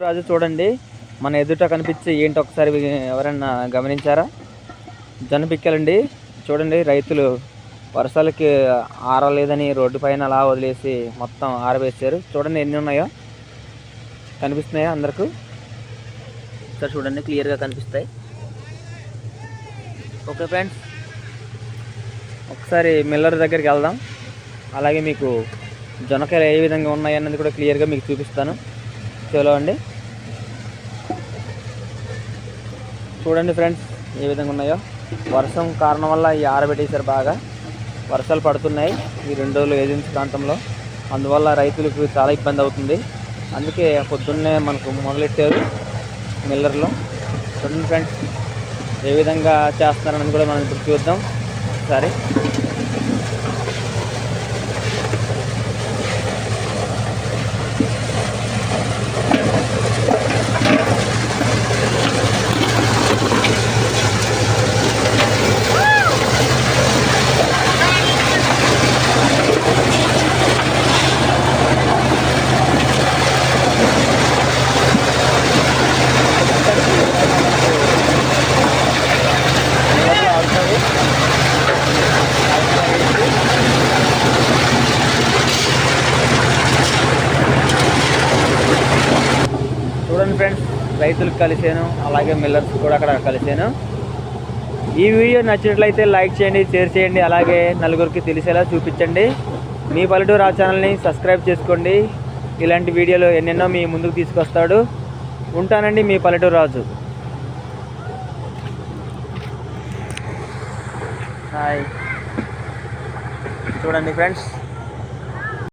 రాజు చూడండి, మన ఎదుట కనిపించే ఏంటి ఒకసారి ఎవరైనా గమనించారా? జొన్న పిక్కలండి. చూడండి, రైతులు వర్షాలకి ఆరలేదని రోడ్డు పైన అలా వదిలేసి మొత్తం ఆరవేశారు. చూడండి ఎన్ని ఉన్నాయో, కనిపిస్తున్నాయా అందరికి? ఇక్కడ చూడండి, క్లియర్గా కనిపిస్తాయి. ఓకే ఫ్రెండ్స్, ఒకసారి మిల్లర్ దగ్గరికి వెళ్దాం. అలాగే మీకు జొన్నకాయలు ఏ విధంగా ఉన్నాయన్నది కూడా క్లియర్గా మీకు చూపిస్తాను. చలో అండి, చూడండి ఫ్రెండ్స్ ఏ విధంగా ఉన్నాయో. వర్షం కారణం వల్ల ఈ ఆరబెట్టేశారు. బాగా వర్షాలు పడుతున్నాయి ఈ 2 రోజులు ఏజెన్సీ ప్రాంతంలో. అందువల్ల రైతులకు చాలా ఇబ్బంది అవుతుంది. అందుకే పొద్దున్నే మనకు మొదలెట్టారు మిల్లర్లో. చూడండి ఫ్రెండ్స్ ఏ విధంగా చేస్తున్నారని కూడా మనం ఇప్పుడు చూద్దాం ఒకసారి. చూడండి ఫ్రెండ్స్, రైతులకు కలిసాను, అలాగే మిల్లర్స్ కూడా అక్కడ కలిసాను. ఈ వీడియో నచ్చినట్లయితే లైక్ చేయండి, షేర్ చేయండి, అలాగే నలుగురికి తెలిసేలా చూపించండి. మీ పల్లెటూరు రాజు ఛానల్ని సబ్స్క్రైబ్ చేసుకోండి. ఇలాంటి వీడియోలు ఎన్నెన్నో మీ ముందుకు తీసుకొస్తాడు. ఉంటానండి, మీ పల్లెటూరు రాజు. హాయ్. చూడండి ఫ్రెండ్స్.